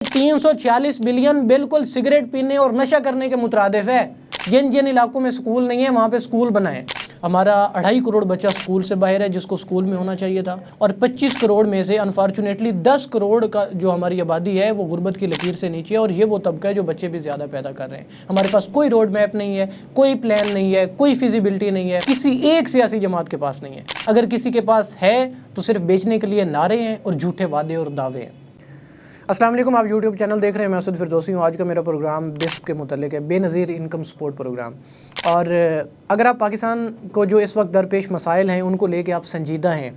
346 billion بالکل cigarette پینے اور نشہ کرنے کے مترادف ہے۔ جن جن علاقوں میں سکول نہیں ہے وہاں پہ سکول بنائیں۔ ہمارا 2.5 کروڑ بچہ سکول سے باہر ہے جس کو سکول میں ہونا چاہیے تھا، اور 25 کروڑ میں سے انفارچونیٹلی 10 کروڑ کا جو ہماری آبادی ہے وہ غربت کی لکیر سے نیچے ہے، اور یہ وہ طبقہ ہے جو بچے بھی زیادہ پیدا کر رہے ہیں۔ ہمارے پاس کوئی روڈ میپ نہیں ہے، کوئی پلان نہیں ہے، کوئی فیزیبلٹی نہیں ہے، کسی ایک سیاسی جماعت کے پاس نہیں ہے۔ اگر کسی کے پاس ہے تو صرف بیچنے کے لیے نعرے ہیں اور جھوٹے وعدے اور دعوے ہیں۔ السلام علیکم، آپ یوٹیوب چینل دیکھ رہے ہیں، میں اسد فردوسی ہوں۔ آج کا میرا پروگرام بسپ کے متعلق ہے، بے نظیر انکم سپورٹ پروگرام۔ اور اگر آپ پاکستان کو جو اس وقت درپیش مسائل ہیں ان کو لے کے آپ سنجیدہ ہیں،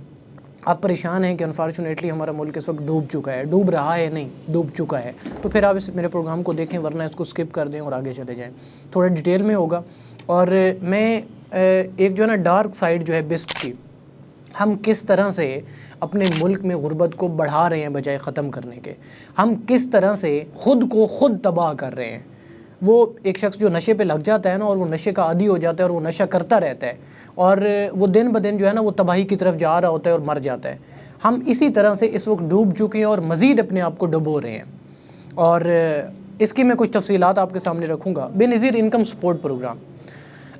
آپ پریشان ہیں کہ انفارچونیٹلی ہمارا ملک اس وقت ڈوب چکا ہے، ڈوب رہا ہے نہیں، ڈوب چکا ہے، تو پھر آپ اس میرے پروگرام کو دیکھیں، ورنہ اس کو سکپ کر دیں اور آگے چلے جائیں۔ تھوڑا ڈیٹیل میں ہوگا، اور میں ایک جو ہے نا ڈارک سائڈ جو ہے بسپ کی، ہم کس طرح سے اپنے ملک میں غربت کو بڑھا رہے ہیں بجائے ختم کرنے کے، ہم کس طرح سے خود کو خود تباہ کر رہے ہیں۔ وہ ایک شخص جو نشے پہ لگ جاتا ہے نا، اور وہ نشے کا عادی ہو جاتا ہے اور وہ نشہ کرتا رہتا ہے، اور وہ دن بدن جو ہے نا وہ تباہی کی طرف جا رہا ہوتا ہے اور مر جاتا ہے۔ ہم اسی طرح سے اس وقت ڈوب چکے ہیں اور مزید اپنے آپ کو ڈبو رہے ہیں، اور اس کی میں کچھ تفصیلات آپ کے سامنے رکھوں گا۔ بے نظیر انکم سپورٹ پروگرام،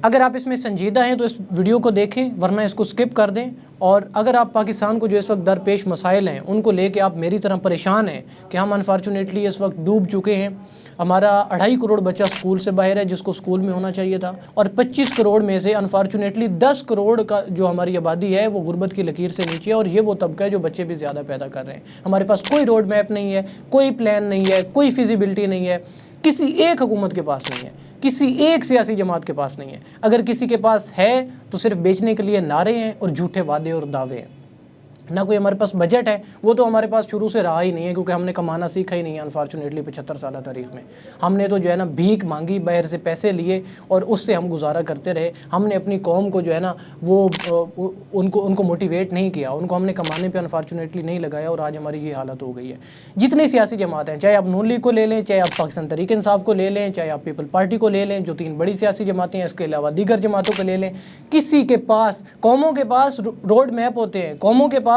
اگر آپ اس میں سنجیدہ ہیں تو اس ویڈیو کو دیکھیں، ورنہ اس کو سکپ کر دیں۔ اور اگر آپ پاکستان کو جو اس وقت درپیش مسائل ہیں ان کو لے کے آپ میری طرح پریشان ہیں کہ ہم انفارچونیٹلی اس وقت ڈوب چکے ہیں، ہمارا 2.5 کروڑ بچہ سکول سے باہر ہے جس کو سکول میں ہونا چاہیے تھا، اور 25 کروڑ میں سے انفارچونیٹلی 10 کروڑ کا جو ہماری آبادی ہے وہ غربت کی لکیر سے نیچے ہے، اور یہ وہ طبقہ ہے جو بچے بھی زیادہ پیدا کر رہے ہیں۔ ہمارے پاس کوئی روڈ میپ نہیں ہے، کوئی پلان نہیں ہے، کوئی فیزیبلٹی نہیں ہے، کسی ایک حکومت کے پاس نہیں ہے، کسی ایک سیاسی جماعت کے پاس نہیں ہے۔ اگر کسی کے پاس ہے تو صرف بیچنے کے لیے نعرے ہیں اور جھوٹے وعدے اور دعوے ہیں۔ نہ کوئی ہمارے پاس بجٹ ہے، وہ تو ہمارے پاس شروع سے رہا ہی نہیں ہے، کیونکہ ہم نے کمانا سیکھا ہی نہیں ہے انفارچونیٹلی 75 سالہ تاریخ میں۔ ہم نے تو جو ہے نا بھیک مانگی، باہر سے پیسے لیے اور اس سے ہم گزارا کرتے رہے۔ ہم نے اپنی قوم کو جو ہے نا وہ ان کو موٹیویٹ نہیں کیا، ان کو ہم نے کمانے پہ انفارچونیٹلی نہیں لگایا، اور آج ہماری یہ حالت ہو گئی ہے۔ جتنی سیاسی جماعتیں ہیں، چاہے آپ نون لیگ کو لے لیں، چاہے آپ پاکستان تحریک انصاف کو لے لیں، چاہے آپ پیپل پارٹی کو لے لیں، جو 3 بڑی سیاسی جماعتیں ہیں، اس کے علاوہ دیگر جماعتوں کو لے لیں، کسی کے پاس، قوموں کے پاس روڈ میپ ہوتے ہیں، قوموں کے پاس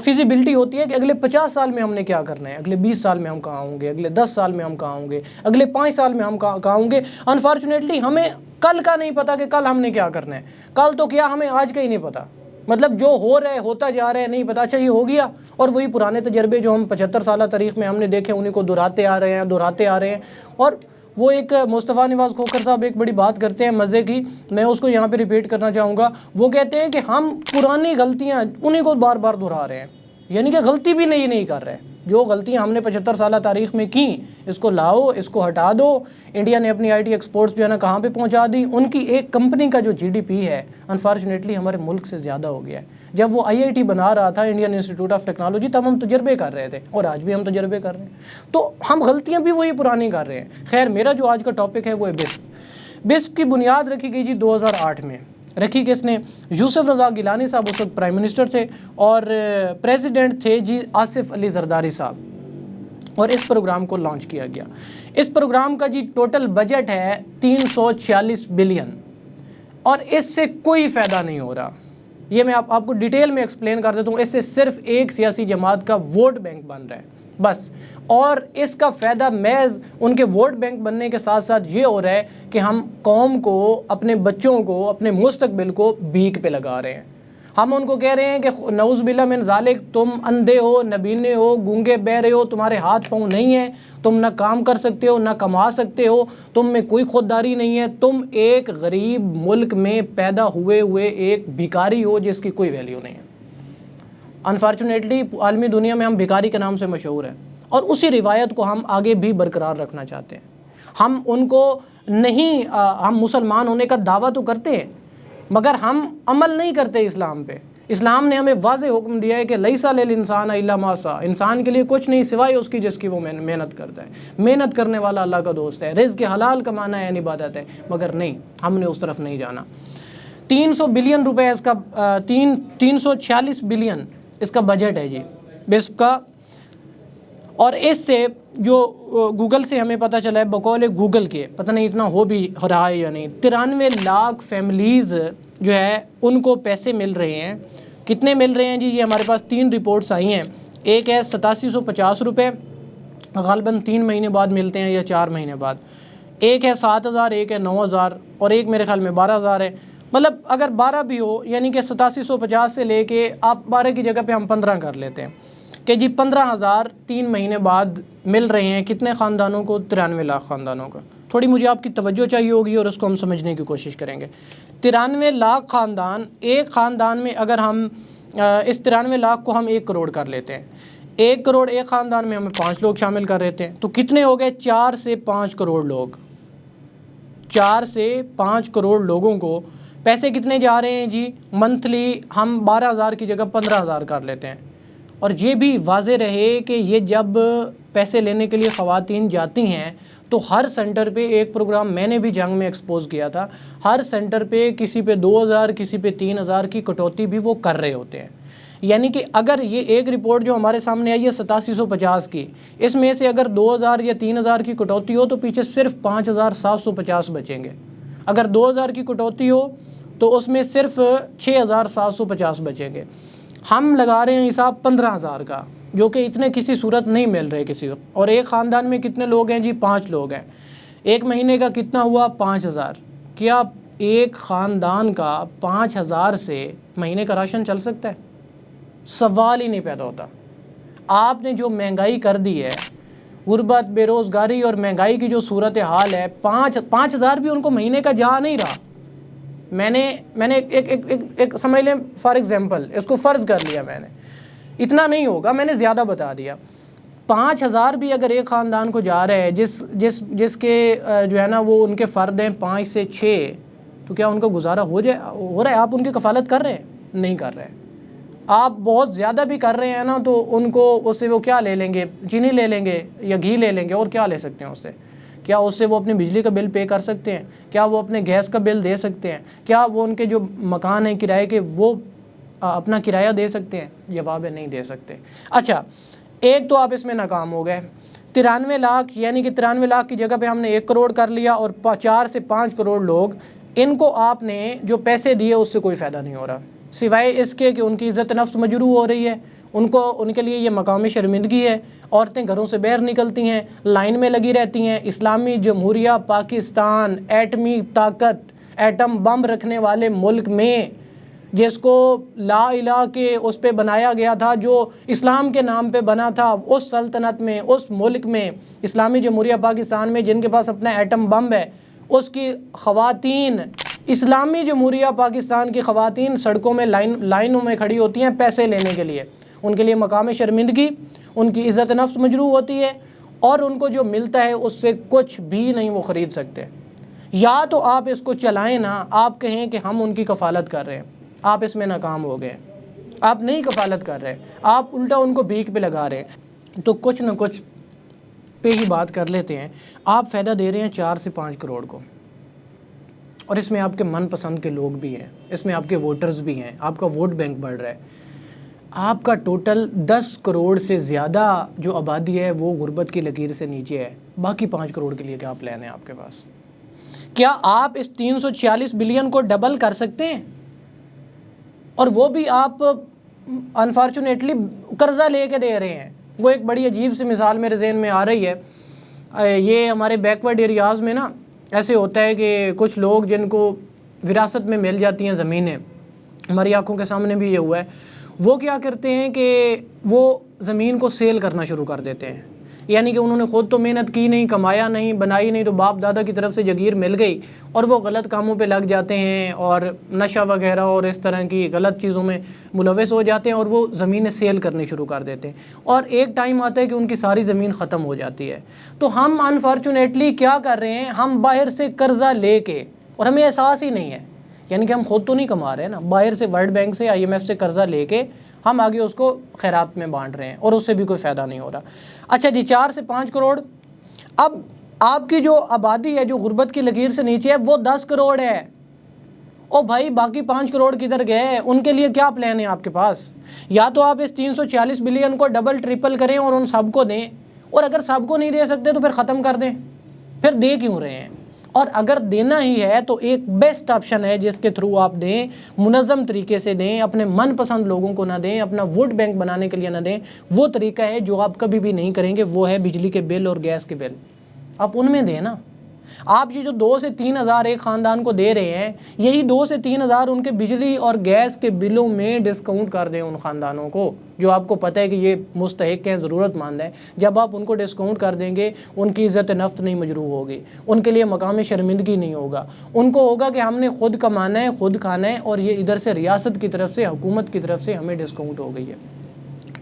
فیزیبلٹی ہوتی ہے کہ اگلے 50 سال میں ہم نے کیا کرنا ہے، اگلے 20 سال میں ہم کہاں ہوں گے، اگلے 10 سال میں ہم کہاں ہوں گے، اگلے 5 سال میں ہم کہاں ہوں گے۔ انفارچونیٹلی ہمیں کل کا نہیں پتا کہ کل ہم نے کیا کرنا ہے، کل تو کیا ہمیں آج کا ہی نہیں پتا، مطلب جو ہو رہا ہے ہوتا جا رہا ہے، نہیں پتا، اچھا یہ ہو گیا، اور وہی پرانے تجربے جو ہم 75 سالہ تاریخ میں ہم نے دیکھے انہیں کو دہراتے آ رہے ہیں۔ اور وہ ایک مصطفیٰ نواز کھوکھر صاحب ایک بڑی بات کرتے ہیں مزے کی، میں اس کو یہاں پہ ریپیٹ کرنا چاہوں گا۔ وہ کہتے ہیں کہ ہم پرانی غلطیاں انہیں کو بار بار دہرا رہے ہیں، یعنی کہ غلطی بھی نہیں کر رہے۔ جو غلطیاں ہم نے 75 سالہ تاریخ میں کی، اس کو لاؤ، اس کو ہٹا دو۔ انڈیا نے اپنی IT ایکسپورٹس جو ہے نا کہاں پہ پہنچا دی، ان کی ایک کمپنی کا جو GDP ہے انفارچونیٹلی ہمارے ملک سے زیادہ ہو گیا ہے۔ جب وہ IIT بنا رہا تھا، انڈین انسٹیٹیوٹ آف ٹیکنالوجی، تب ہم تجربے کر رہے تھے، اور آج بھی ہم تجربے کر رہے ہیں، تو ہم غلطیاں بھی وہی پرانی کر رہے ہیں۔ خیر، میرا جو آج کا ٹاپک ہے وہ ہے بسپ کی بنیاد رکھی گئی جی 2008 میں۔ رکھی کس نے؟ یوسف رضا گیلانی صاحب اس وقت پرائم منسٹر تھے، اور پریزیڈنٹ تھے جی آصف علی زرداری صاحب، اور اس پروگرام کو لانچ کیا گیا۔ اس پروگرام کا جی ٹوٹل بجٹ ہے 346 بلین، اور اس سے کوئی فائدہ نہیں ہو رہا۔ یہ میں آپ کو ڈیٹیل میں ایکسپلین کر دیتا ہوں۔ اس سے صرف ایک سیاسی جماعت کا ووٹ بینک بن رہا ہے بس، اور اس کا فائدہ محض ان کے ووٹ بینک بننے کے ساتھ ساتھ یہ ہو رہا ہے کہ ہم قوم کو، اپنے بچوں کو، اپنے مستقبل کو بھیک پہ لگا رہے ہیں۔ ہم ان کو کہہ رہے ہیں کہ نعوذ باللہ من ذالک، تم اندھے ہو، نبینے ہو، گونگے بہرے ہو، تمہارے ہاتھ پاؤں نہیں ہیں، تم نہ کام کر سکتے ہو، نہ کما سکتے ہو، تم میں کوئی خودداری نہیں ہے، تم ایک غریب ملک میں پیدا ہوئے ایک بھکاری ہو جس کی کوئی ویلیو نہیں ہے۔ انفارچونیٹلی عالمی دنیا میں ہم بھکاری کے نام سے مشہور ہیں، اور اسی روایت کو ہم آگے بھی برقرار رکھنا چاہتے ہیں۔ ہم ان کو نہیں، ہم مسلمان ہونے کا دعویٰ تو کرتے ہیں، مگر ہم عمل نہیں کرتے اسلام پہ۔ اسلام نے ہمیں واضح حکم دیا ہے کہ لیس للانسان الا ما سعی، انسان کے لیے کچھ نہیں سوائے اس کی جس کی وہ محنت کرتا ہے۔ محنت کرنے والا اللہ کا دوست ہے، رزق حلال کمانا ہے عبادت ہے، مگر نہیں، ہم نے اس طرف نہیں جانا۔ 300 بلین روپے اس کا 346 بلین اس کا بجٹ ہے جی بسپ کا، اور اس سے جو گوگل سے ہمیں پتہ چلا ہے، بقول گوگل کے، پتہ نہیں اتنا ہو بھی رہا ہے یا نہیں، 93 لاکھ فیملیز جو ہے ان کو پیسے مل رہے ہیں۔ کتنے مل رہے ہیں جی؟ یہ ہمارے پاس 3 رپورٹس آئی ہیں۔ ایک ہے 8750 روپے، غالباً 3 مہینے بعد ملتے ہیں یا 4 مہینے بعد. ایک ہے 7,000، ایک ہے 9,000 اور ایک میرے خیال میں 12,000 ہے. مطلب اگر 12 بھی ہو یعنی کہ 8750 سے لے کے آپ 12 کی جگہ پہ ہم 15 کر لیتے ہیں کہ جی 15,000 3 مہینے بعد مل رہے ہیں. کتنے خاندانوں کو؟ 93 لاکھ خاندانوں کا. تھوڑی مجھے آپ کی توجہ چاہیے ہوگی اور اس کو ہم سمجھنے کی کوشش کریں گے. 93 لاکھ خاندان، ایک خاندان میں اگر ہم اس 93 لاکھ کو ہم 1 کروڑ کر لیتے ہیں، 1 کروڑ ایک خاندان میں ہمیں 5 لوگ شامل کر لیتے ہیں تو کتنے ہو گئے؟ 4 سے 5 کروڑ لوگ. 4 سے 5 کروڑ لوگوں کو پیسے کتنے جا رہے ہیں جی؟ منتھلی ہم 12,000 کی جگہ 15,000 کر لیتے ہیں. اور یہ بھی واضح رہے کہ یہ جب پیسے لینے کے لیے خواتین جاتی ہیں تو ہر سینٹر پہ ایک پروگرام میں نے بھی جنگ میں ایکسپوز کیا تھا، ہر سینٹر پہ کسی پہ 2,000 کسی پہ 3,000 کی کٹوتی بھی وہ کر رہے ہوتے ہیں. یعنی کہ اگر یہ ایک رپورٹ جو ہمارے سامنے آئی ہے 8750 کی، اس میں سے اگر 2,000 یا 3,000 کی کٹوتی ہو تو پیچھے صرف 5,750 بچیں گے. اگر 2,000 کی کٹوتی ہو تو اس میں صرف 6,750 بچیں گے. ہم لگا رہے ہیں حساب 15,000 کا، جو کہ اتنے کسی صورت نہیں مل رہے کسی وقت. اور ایک خاندان میں کتنے لوگ ہیں جی؟ 5 لوگ ہیں. ایک مہینے کا کتنا ہوا؟ 5,000. کیا ایک خاندان کا 5,000 سے مہینے کا راشن چل سکتا ہے؟ سوال ہی نہیں پیدا ہوتا. آپ نے جو مہنگائی کر دی ہے، غربت، بے روزگاری اور مہنگائی کی جو صورت حال ہے، 5,000 بھی ان کو مہینے کا جا نہیں رہا. میں نے ایک سمجھ لیں فار ایگزامپل اس کو فرض کر لیا، میں نے اتنا نہیں ہوگا، میں نے زیادہ بتا دیا. 5,000 بھی اگر ایک خاندان کو جا رہا ہے جس کے جو ہے نا وہ ان کے فرد ہیں 5 سے 6، تو کیا ان کو گزارا ہو رہا ہے؟ آپ ان کی کفالت کر رہے ہیں؟ نہیں کر رہے. آپ بہت زیادہ بھی کر رہے ہیں نا تو ان کو اس سے وہ کیا لے لیں گے؟ چینی لے لیں گے یا گھی لے لیں گے، اور کیا لے سکتے ہیں اس سے؟ کیا اس سے وہ اپنے بجلی کا بل پے کر سکتے ہیں؟ کیا وہ اپنے گیس کا بل دے سکتے ہیں؟ کیا وہ ان کے جو مکان ہیں کرائے کے وہ اپنا کرایہ دے سکتے ہیں؟ جواب ہے نہیں دے سکتے. اچھا، ایک تو آپ اس میں ناکام ہو گئے. 93 لاکھ یعنی کہ 93 لاکھ کی جگہ پہ ہم نے 1 کروڑ کر لیا، اور 4 سے 5 کروڑ لوگ، ان کو آپ نے جو پیسے دیے اس سے کوئی فائدہ نہیں ہو رہا، سوائے اس کے کہ ان کی عزت نفس مجروح ہو رہی ہے. ان کے لیے یہ مقام شرمندگی ہے. عورتیں گھروں سے باہر نکلتی ہیں، لائن میں لگی رہتی ہیں. اسلامی جمہوریہ پاکستان ایٹمی طاقت، ایٹم بم رکھنے والے ملک میں، جس کو لا الہ کے اس پہ بنایا گیا تھا، جو اسلام کے نام پہ بنا تھا، اس سلطنت میں، اس ملک میں، اسلامی جمہوریہ پاکستان میں، جن کے پاس اپنا ایٹم بم ہے، اس کی خواتین، اسلامی جمہوریہ پاکستان کی خواتین سڑکوں میں لائنوں میں کھڑی ہوتی ہیں پیسے لینے کے لیے. ان کے لیے مقام شرمندگی، ان کی عزت نفس مجروح ہوتی ہے، اور ان کو جو ملتا ہے اس سے کچھ بھی نہیں وہ خرید سکتے. یا تو آپ اس کو چلائیں نا، آپ کہیں کہ ہم ان کی کفالت کر رہے ہیں، آپ اس میں ناکام ہو گئے. آپ نہیں کفالت کر رہے، آپ الٹا ان کو بھیک پہ لگا رہے ہیں. تو کچھ نہ کچھ پہ ہی بات کر لیتے ہیں. آپ فائدہ دے رہے ہیں 4 سے 5 کروڑ کو، اور اس میں آپ کے من پسند کے لوگ بھی ہیں، اس میں آپ کے ووٹرز بھی ہیں، آپ کا ووٹ بینک بڑھ رہا ہے. آپ کا ٹوٹل 10 کروڑ سے زیادہ جو آبادی ہے وہ غربت کی لکیر سے نیچے ہے. باقی 5 کروڑ کے لیے کیا پلان ہے آپ کے پاس؟ کیا آپ اس 346 بلین کو ڈبل کر سکتے ہیں؟ اور وہ بھی آپ انفارچونیٹلی قرضہ لے کے دے رہے ہیں. وہ ایک بڑی عجیب سی مثال میرے ذہن میں آ رہی ہے. یہ ہمارے بیکورڈ ایریاز میں نا ایسے ہوتا ہے کہ کچھ لوگ جن کو وراثت میں مل جاتی ہیں زمینیں، ہماری آنکھوں کے سامنے بھی یہ ہوا ہے، وہ کیا کرتے ہیں کہ وہ زمین کو سیل کرنا شروع کر دیتے ہیں. یعنی کہ انہوں نے خود تو محنت کی نہیں، کمایا نہیں، بنائی نہیں، تو باپ دادا کی طرف سے جگیر مل گئی، اور وہ غلط کاموں پہ لگ جاتے ہیں اور نشہ وغیرہ اور اس طرح کی غلط چیزوں میں ملوث ہو جاتے ہیں، اور وہ زمینیں سیل کرنی شروع کر دیتے ہیں. اور ایک ٹائم آتا ہے کہ ان کی ساری زمین ختم ہو جاتی ہے. تو ہم انفارچونیٹلی کیا کر رہے ہیں؟ ہم باہر سے قرضہ لے کے، اور ہمیں احساس ہی نہیں ہے، یعنی کہ ہم خود تو نہیں کما رہے ہیں نا، باہر سے ورلڈ بینک سے، IMF سے قرضہ لے کے ہم آگے اس کو خیرات میں بانٹ رہے ہیں، اور اس سے بھی کوئی فائدہ نہیں ہو رہا. اچھا جی، 4 سے 5 کروڑ. اب آپ کی جو آبادی ہے جو غربت کی لکیر سے نیچے ہے وہ 10 کروڑ ہے. او بھائی، باقی 5 کروڑ کدھر گئے؟ ان کے لیے کیا پلان ہے آپ کے پاس؟ یا تو آپ اس 346 بلین کو ڈبل ٹرپل کریں اور ان سب کو دیں، اور اگر سب کو نہیں دے سکتے تو پھر ختم کر دیں. پھر دے کیوں رہے ہیں؟ اور اگر دینا ہی ہے تو ایک بیسٹ آپشن ہے جس کے تھرو آپ دیں، منظم طریقے سے دیں، اپنے من پسند لوگوں کو نہ دیں، اپنا ووٹ بینک بنانے کے لیے نہ دیں۔ وہ طریقہ ہے جو آپ کبھی بھی نہیں کریں گے، وہ ہے بجلی کے بل اور گیس کے بل، آپ ان میں دیں نا۔ آپ یہ جو 2 سے 3 ہزار ایک خاندان کو دے رہے ہیں، یہی 2 سے 3 ہزار ان کے بجلی اور گیس کے بلوں میں ڈسکاؤنٹ کر دیں ان خاندانوں کو جو آپ کو پتہ ہے کہ یہ مستحق ہیں، ضرورت مند ہیں۔ جب آپ ان کو ڈسکاؤنٹ کر دیں گے، ان کی عزت نفس نہیں مجروح ہوگی، ان کے لیے مقام شرمندگی نہیں ہوگا، ان کو ہوگا کہ ہم نے خود کمانا ہے، خود کھانا ہے، اور یہ ادھر سے ریاست کی طرف سے، حکومت کی طرف سے ہمیں ڈسکاؤنٹ ہو گئی ہے،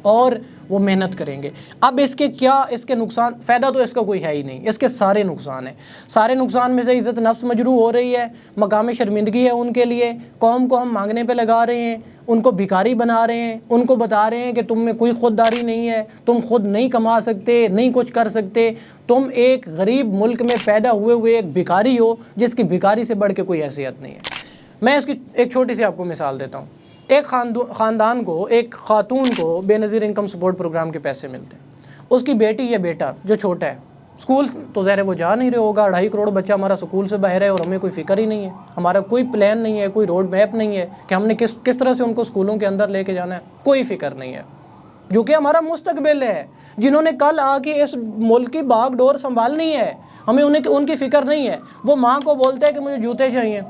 اور وہ محنت کریں گے۔ اب اس کے نقصان، فائدہ تو اس کا کوئی ہے ہی نہیں، اس کے سارے نقصان ہیں۔ سارے نقصان میں سے عزت نفس مجروح ہو رہی ہے، مقام شرمندگی ہے ان کے لیے، قوم کو ہم مانگنے پہ لگا رہے ہیں، ان کو بھکاری بنا رہے ہیں، ان کو بتا رہے ہیں کہ تم میں کوئی خودداری نہیں ہے، تم خود نہیں کما سکتے، نہیں کچھ کر سکتے، تم ایک غریب ملک میں پیدا ہوئے ایک بھکاری ہو جس کی بھکاری سے بڑھ کے کوئی حیثیت نہیں ہے۔ میں اس کی ایک چھوٹی سی آپ کو مثال دیتا ہوں۔ ایک خاندان کو، ایک خاتون کو بے نظیر انکم سپورٹ پروگرام کے پیسے ملتے ہیں۔ اس کی بیٹی یا بیٹا جو چھوٹا ہے، اسکول تو ظاہر ہے وہ جا نہیں رہے ہوگا، 2.5 کروڑ بچہ ہمارا اسکول سے باہر ہے اور ہمیں کوئی فکر ہی نہیں ہے، ہمارا کوئی پلان نہیں ہے، کوئی روڈ میپ نہیں ہے کہ ہم نے کس طرح سے ان کو اسکولوں کے اندر لے کے جانا ہے، کوئی فکر نہیں ہے، جو کہ ہمارا مستقبل ہے، جنہوں نے کل آ کے اس ملک کی باغ ڈور سنبھالنی ہے، ہمیں ان کی فکر نہیں ہے۔ وہ ماں کو بولتے ہیں کہ مجھے جوتے چاہیے،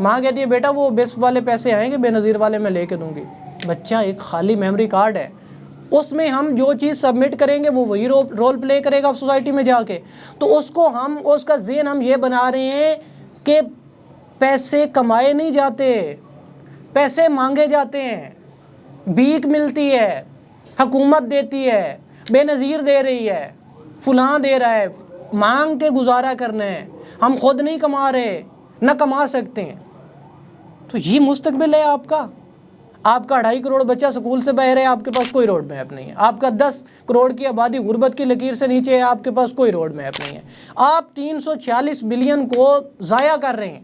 ماں کہتی ہے بیٹا وہ بیس والے پیسے آئیں گے، بے نظیر والے میں لے کے دوں گی۔ بچہ ایک خالی میموری کارڈ ہے، اس میں ہم جو چیز سبمٹ کریں گے وہ وہی رول پلے کرے گا سوسائٹی میں جا کے۔ تو اس کا ذہن ہم یہ بنا رہے ہیں کہ پیسے کمائے نہیں جاتے، پیسے مانگے جاتے ہیں، بھیک ملتی ہے، حکومت دیتی ہے، بے نظیر دے رہی ہے، فلاں دے رہا ہے، مانگ کے گزارا کرنا ہے، ہم خود نہیں کما رہے، نہ کما سکتے ہیں۔ تو یہ مستقبل ہے آپ کا؟ آپ کا 2.5 کروڑ بچہ سکول سے باہر ہے، آپ کے پاس کوئی روڈ میپ نہیں ہے۔ آپ کا 10 کروڑ کی آبادی غربت کی لکیر سے نیچے ہے، آپ کے پاس کوئی روڈ میپ نہیں ہے۔ آپ 346 بلین کو ضائع کر رہے ہیں،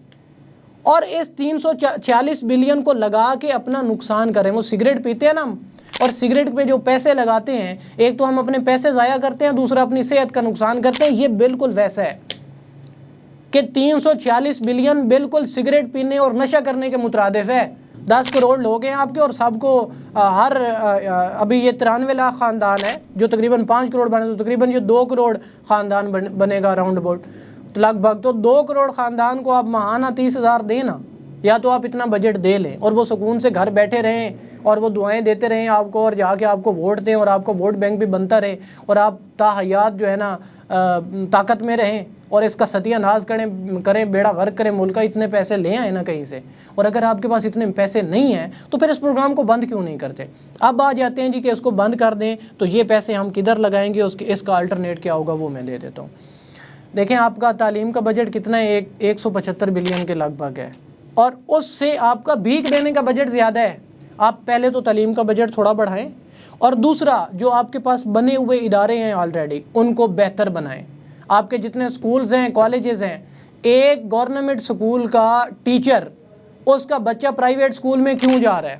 اور اس 346 بلین کو لگا کے اپنا نقصان کر رہے ہیں۔ وہ سگریٹ پیتے ہیں نا ہم، اور سگریٹ پہ جو پیسے لگاتے ہیں، ایک تو ہم اپنے پیسے ضائع کرتے ہیں، دوسرا اپنی صحت کا نقصان کرتے ہیں۔ یہ بالکل ویسا ہے کہ 346 بلین بالکل سگریٹ پینے اور نشہ کرنے کے مترادف ہے۔ 10 کروڑ لوگ ہیں آپ کے، اور سب کو ابھی یہ 93 لاکھ خاندان ہے جو تقریباً 5 کروڑ بنے، تو تقریباً یہ 2 کروڑ خاندان بنے گا راؤنڈ اباؤٹ لگ بھگ۔ تو 2 کروڑ خاندان کو آپ ماہانہ 30,000 دیں نا، یا تو آپ اتنا بجٹ دے لیں اور وہ سکون سے گھر بیٹھے رہیں اور وہ دعائیں دیتے رہیں آپ کو، اور جا کے آپ کو ووٹ دیں، اور آپ کو ووٹ بینک بھی بنتا رہے، اور آپ تا حیات جو ہے نا طاقت میں رہیں، اور اس کا ستیہ ناز کریں، بیڑا غرق کریں ملک کا۔ اتنے پیسے لے آئیں نا کہیں سے، اور اگر آپ کے پاس اتنے پیسے نہیں ہیں تو پھر اس پروگرام کو بند کیوں نہیں کرتے؟ اب آ جاتے ہیں جی کہ اس کو بند کر دیں تو یہ پیسے ہم کدھر لگائیں گے، اس کا الٹرنیٹ کیا ہوگا وہ میں دے دیتا ہوں۔ دیکھیں آپ کا تعلیم کا بجٹ کتنا ہے، 175 بلین کے لگ بھگ ہے، اور اس سے آپ کا بھیک دینے کا بجٹ زیادہ ہے۔ آپ پہلے تو تعلیم کا بجٹ تھوڑا بڑھائیں، اور دوسرا جو آپ کے پاس بنے ہوئے ادارے ہیں آلریڈی ان کو بہتر بنائیں۔ آپ کے جتنے سکولز ہیں، کالجز ہیں، ایک گورنمنٹ سکول کا ٹیچر اس کا بچہ پرائیویٹ سکول میں کیوں جا رہا ہے؟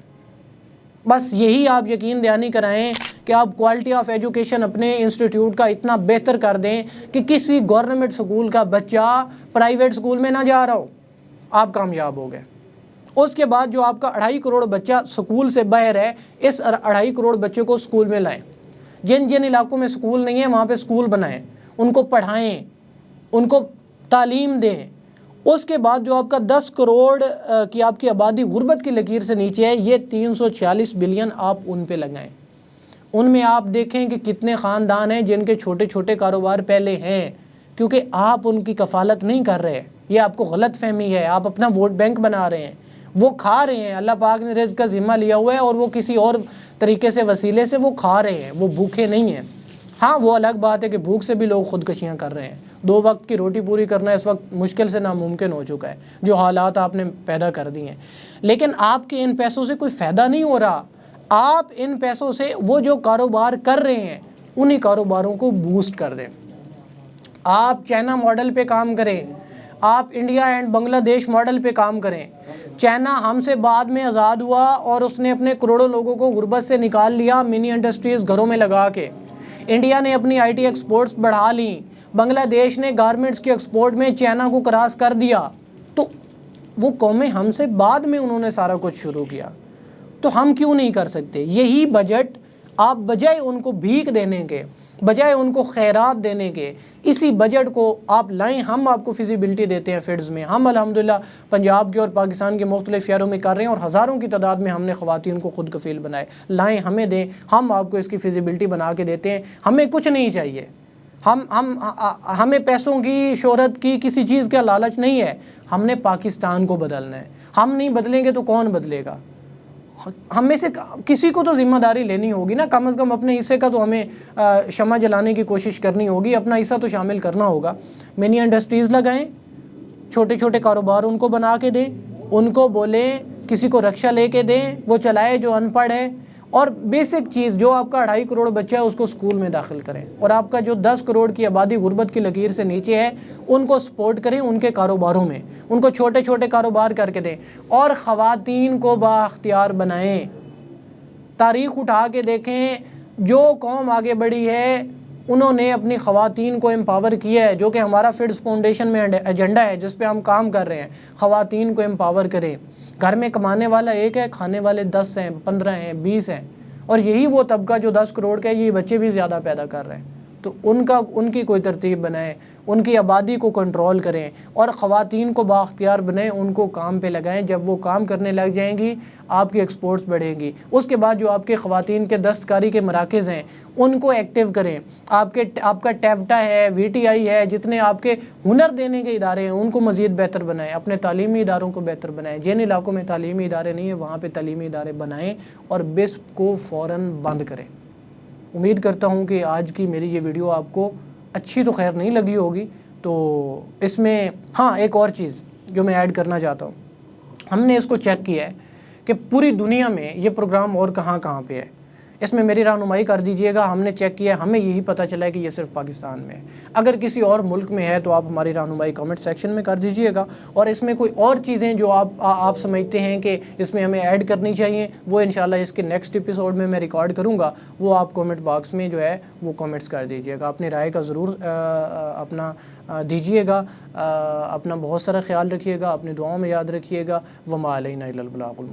بس یہی آپ یقین دہانی کرائیں کہ آپ کوالٹی آف ایجوکیشن اپنے انسٹیٹیوٹ کا اتنا بہتر کر دیں کہ کسی گورنمنٹ سکول کا بچہ پرائیویٹ سکول میں نہ جا رہا ہو، آپ کامیاب ہو گئے۔ اس کے بعد جو آپ کا 2.5 کروڑ بچہ سکول سے باہر ہے، اس 2.5 کروڑ بچے کو سکول میں لائیں۔ جن علاقوں میں سکول نہیں ہے وہاں پہ سکول بنائیں، ان کو پڑھائیں، ان کو تعلیم دیں۔ اس کے بعد جو آپ کا 10 کروڑ کی آپ کی آبادی غربت کی لکیر سے نیچے ہے، یہ 346 بلین آپ ان پہ لگائیں۔ ان میں آپ دیکھیں کہ کتنے خاندان ہیں جن کے چھوٹے چھوٹے کاروبار پہلے ہیں، کیونکہ آپ ان کی کفالت نہیں کر رہے۔ یہ آپ کو غلط فہمی ہے، آپ اپنا ووٹ بینک بنا رہے ہیں۔ وہ کھا رہے ہیں، اللہ پاک نے رزق کا ذمہ لیا ہوا ہے، اور وہ کسی اور طریقے سے وسیلے سے وہ کھا رہے ہیں، وہ بھوکے نہیں ہیں۔ ہاں وہ الگ بات ہے کہ بھوک سے بھی لوگ خودکشیاں کر رہے ہیں۔ 2 وقت کی روٹی پوری کرنا اس وقت مشکل سے ناممکن ہو چکا ہے، جو حالات آپ نے پیدا کر دی ہیں۔ لیکن آپ کے ان پیسوں سے کوئی فائدہ نہیں ہو رہا۔ آپ ان پیسوں سے وہ جو کاروبار کر رہے ہیں انہی کاروباروں کو بوسٹ کر دیں۔ آپ چائنا ماڈل پہ کام کریں، آپ انڈیا اینڈ بنگلہ دیش ماڈل پہ کام کریں۔ چائنا ہم سے بعد میں آزاد ہوا اور اس نے اپنے کروڑوں لوگوں کو غربت سے نکال لیا، منی انڈسٹریز گھروں میں لگا کے۔ انڈیا نے اپنی IT ایکسپورٹس بڑھا لیں، بنگلہ دیش نے گارمنٹس کی ایکسپورٹ میں چائنا کو کراس کر دیا، تو وہ قومیں ہم سے بعد میں انہوں نے سارا کچھ شروع کیا، تو ہم کیوں نہیں کر سکتے؟ یہی بجٹ آپ بجائے ان کو بھیک دینے کے، بجائے ان کو خیرات دینے کے، اسی بجٹ کو آپ لائیں، ہم آپ کو فیزیبلٹی دیتے ہیں فیلڈز میں، ہم الحمدللہ پنجاب کے اور پاکستان کے مختلف شہروں میں کر رہے ہیں، اور ہزاروں کی تعداد میں ہم نے خواتین کو خود کفیل بنائے، لائیں ہمیں دیں، ہم آپ کو اس کی فیزیبلٹی بنا کے دیتے ہیں، ہمیں کچھ نہیں چاہیے، ہمیں پیسوں کی، شہرت کی، کسی چیز کا لالچ نہیں ہے، ہم نے پاکستان کو بدلنا ہے، ہم نہیں بدلیں گے تو کون بدلے گا؟ ہم میں سے کسی کو تو ذمہ داری لینی ہوگی نا، کم از کم اپنے حصے کا تو ہمیں شمع جلانے کی کوشش کرنی ہوگی، اپنا حصہ تو شامل کرنا ہوگا۔ منی انڈسٹریز لگائیں، چھوٹے چھوٹے کاروبار ان کو بنا کے دیں، ان کو بولیں کسی کو رکشہ لے کے دیں، وہ چلائے جو ان پڑھ ہے، اور بیسک چیز جو آپ کا 2.5 کروڑ بچہ ہے اس کو اسکول میں داخل کریں، اور آپ کا جو 10 کروڑ کی آبادی غربت کی لکیر سے نیچے ہے ان کو سپورٹ کریں، ان کے کاروباروں میں ان کو چھوٹے چھوٹے کاروبار کر کے دیں، اور خواتین کو بااختیار بنائیں۔ تاریخ اٹھا کے دیکھیں، جو قوم آگے بڑھی ہے انہوں نے اپنی خواتین کو امپاور کیا ہے، جو کہ ہمارا فیڈز فاؤنڈیشن میں ایجنڈا ہے جس پہ ہم کام کر رہے ہیں، خواتین کو امپاور کریں۔ گھر میں کمانے والا ایک ہے، کھانے والے 10 ہیں، 15 ہیں، 20 ہیں، اور یہی وہ طبقہ جو 10 کروڑ کا ہے، یہ بچے بھی زیادہ پیدا کر رہے ہیں، تو ان کی کوئی ترتیب بنائیں، ان کی آبادی کو کنٹرول کریں، اور خواتین کو بااختیار بنائیں، ان کو کام پہ لگائیں۔ جب وہ کام کرنے لگ جائیں گی آپ کی ایکسپورٹس بڑھیں گی۔ اس کے بعد جو آپ کے خواتین کے دستکاری کے مراکز ہیں ان کو ایکٹیو کریں، آپ کا ٹیفٹا ہے، وی ٹی آئی ہے، جتنے آپ کے ہنر دینے کے ادارے ہیں ان کو مزید بہتر بنائیں، اپنے تعلیمی اداروں کو بہتر بنائیں، جن علاقوں میں تعلیمی ادارے نہیں ہیں وہاں پہ تعلیمی ادارے بنائیں، اور بسپ کو فوراً بند کریں۔ امید کرتا ہوں کہ آج کی میری یہ ویڈیو آپ کو اچھی تو خیر نہیں لگی ہوگی، تو اس میں ہاں ایک اور چیز جو میں ایڈ کرنا چاہتا ہوں، ہم نے اس کو چیک کیا ہے کہ پوری دنیا میں یہ پروگرام اور کہاں کہاں پہ ہے، اس میں میری رہنمائی کر دیجئے گا۔ ہم نے چیک کیا ہے، ہمیں یہی پتہ چلا ہے کہ یہ صرف پاکستان میں ہے، اگر کسی اور ملک میں ہے تو آپ ہماری رہنمائی کمنٹ سیکشن میں کر دیجئے گا، اور اس میں کوئی اور چیزیں جو آپ سمجھتے ہیں کہ اس میں ہمیں ایڈ کرنی چاہیے، وہ انشاءاللہ اس کے نیکسٹ ایپیسوڈ میں ریکارڈ کروں گا، وہ آپ کومنٹ باکس میں جو ہے وہ کومنٹس کر دیجئے گا، اپنی رائے کا ضرور اپنا دیجئے گا، اپنا بہت سارا خیال رکھیے گا، اپنی دعاؤں میں یاد رکھیے گا۔ وما علینا الا البلاغ المبین۔